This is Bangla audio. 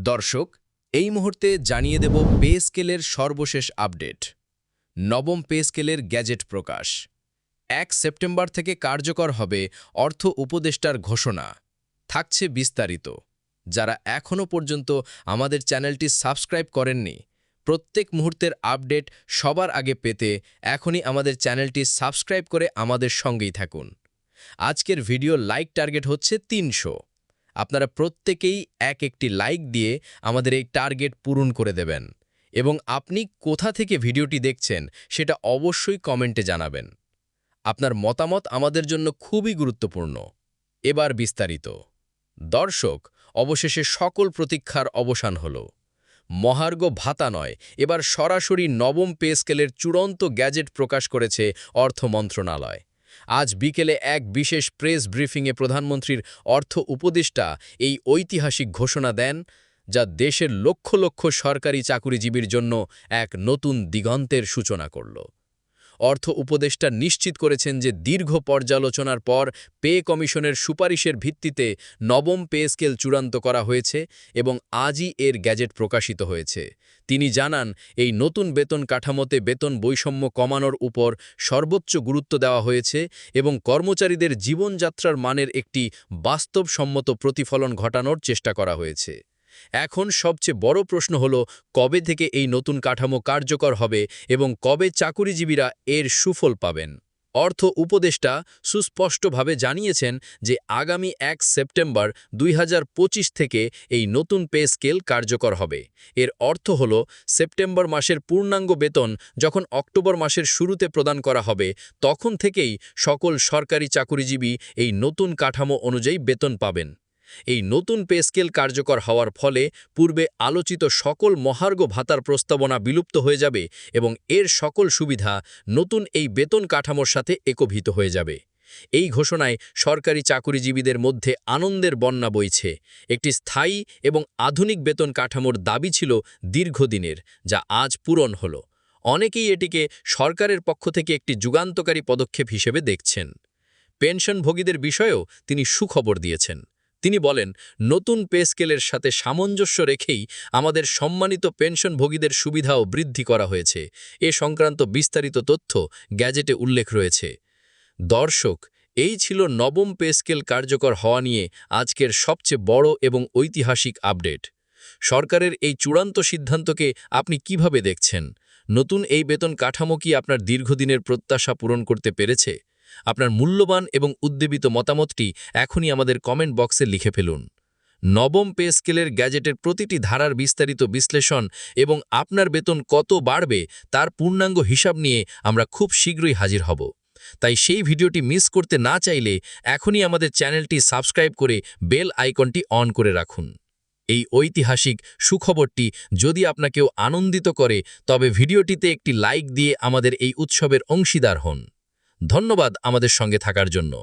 দর্শক, এই মুহূর্তে জানিয়ে দেব পে স্কেলের সর্বশেষ আপডেট। নবম পে স্কেলের গ্যাজেট প্রকাশ। ১ সেপ্টেম্বর থেকে কার্যকর হবে অর্থ উপদেষ্টার ঘোষণা। থাকছে বিস্তারিত। যারা এখনও পর্যন্ত আমাদের চ্যানেলটি সাবস্ক্রাইব করেননি, প্রত্যেক মুহূর্তের আপডেট সবার আগে পেতে এখনই আমাদের চ্যানেলটি সাবস্ক্রাইব করে আমাদের সঙ্গেই থাকুন। আজকের ভিডিও লাইক টার্গেট হচ্ছে ৩০০। আপনারা প্রত্যেকেই একটি লাইক দিয়ে আমাদের এই টার্গেট পূরণ করে দেবেন এবং আপনি কোথা থেকে ভিডিওটি দেখছেন সেটা অবশ্যই কমেন্টে জানাবেন। আপনার মতামত আমাদের জন্য খুবই গুরুত্বপূর্ণ। এবার বিস্তারিত। দর্শক, অবশেষে সকল প্রতীক্ষার অবসান হল। মহার্ঘ ভাতা নয়, এবার সরাসরি নবম পে স্কেলের চূড়ান্ত গ্যাজেট প্রকাশ করেছে অর্থ মন্ত্রণালয়। আজ বিকেলে এক বিশেষ প্রেস ব্রিফিংয়ে প্রধানমন্ত্রীর অর্থ উপদেষ্টা এই ঐতিহাসিক ঘোষণা দেন, যা দেশের লক্ষ লক্ষ সরকারি চাকুরিজীবীর জন্য এক নতুন দিগন্তের সূচনা করল। অর্থ উপদেষ্টা নিশ্চিত করেছেন যে দীর্ঘ পর্যালোচনার পর পে কমিশনের সুপারিশের ভিত্তিতে নবম পে স্কেল চূড়ান্ত করা হয়েছে এবং আজই এর গ্যাজেট প্রকাশিত হয়েছে। তিনি জানান, এই নতুন বেতন কাঠামোতে বেতন বৈষম্য কমানোর উপর সর্বোচ্চ গুরুত্ব দেওয়া হয়েছে এবং কর্মচারীদের জীবনযাত্রার মানের একটি বাস্তবসম্মত প্রতিফলন ঘটানোর চেষ্টা করা হয়েছে। এখন সবচেয়ে বড় প্রশ্ন হল, কবে থেকে এই নতুন কাঠামো কার্যকর হবে এবং কবে চাকুরিজীবীরা এর সুফল পাবেন। অর্থ উপদেষ্টা সুস্পষ্টভাবে জানিয়েছেন যে আগামী ১ সেপ্টেম্বর ২০২৫ থেকে এই নতুন পে স্কেল কার্যকর হবে। এর অর্থ হল, সেপ্টেম্বর মাসের পূর্ণাঙ্গ বেতন যখন অক্টোবর মাসের শুরুতে প্রদান করা হবে, তখন থেকেই সকল সরকারি চাকুরিজীবী এই নতুন কাঠামো অনুযায়ী বেতন পাবেন। এই নতুন পে স্কেল কার্যকর হওয়ার ফলে পূর্বে আলোচিত সকল মহার্ঘ ভাতার প্রস্তাবনা বিলুপ্ত হয়ে যাবে এবং এর সকল সুবিধা নতুন এই বেতন কাঠামোর সাথে একীভূত হয়ে যাবে। এই ঘোষণায় সরকারি চাকুরিজীবীদের মধ্যে আনন্দের বন্যা বইছে। একটি স্থায়ী এবং আধুনিক বেতন কাঠামোর দাবি ছিল দীর্ঘদিনের, যা আজ পূরণ হল। অনেকেই এটিকে সরকারের পক্ষ থেকে একটি যুগান্তকারী পদক্ষেপ হিসেবে দেখছেন। পেনশনভোগীদের বিষয়েও তিনি সুখবর দিয়েছেন। তিনি বলেন, নতুন পে স্কেলের সাথে সামঞ্জস্য রেখেই আমাদের সম্মানিত পেনশনভোগীদের সুবিধাও বৃদ্ধি করা হয়েছে। এ সংক্রান্ত বিস্তারিত তথ্য গ্যাজেটে উল্লেখ রয়েছে। দর্শক, এই ছিল নবম পে স্কেল কার্যকর হওয়া নিয়ে আজকের সবচেয়ে বড় এবং ঐতিহাসিক আপডেট। সরকারের এই চূড়ান্ত সিদ্ধান্তকে আপনি কিভাবে দেখছেন? নতুন এই বেতন কাঠামো কি আপনার দীর্ঘদিনের প্রত্যাশা পূরণ করতে পেরেছে? আপনার মূল্যবান এবং উদ্দীপিত মতামতটি এখনই আমাদের কমেন্ট বক্সে লিখে ফেলুন। নবম পে স্কেলের গ্যাজেটের প্রতিটি ধারার বিস্তারিত বিশ্লেষণ এবং আপনার বেতন কত বাড়বে তার পূর্ণাঙ্গ হিসাব নিয়ে আমরা খুব শীঘ্রই হাজির হব। তাই সেই ভিডিওটি মিস করতে না চাইলে এখনই আমাদের চ্যানেলটি সাবস্ক্রাইব করে বেল আইকনটি অন করে রাখুন। এই ঐতিহাসিক সুখবরটি যদি আপনাকেও আনন্দিত করে, তবে ভিডিওটিতে একটি লাইক দিয়ে আমাদের এই উৎসবের অংশীদার হন। ধন্যবাদ আমাদের সঙ্গে থাকার জন্য।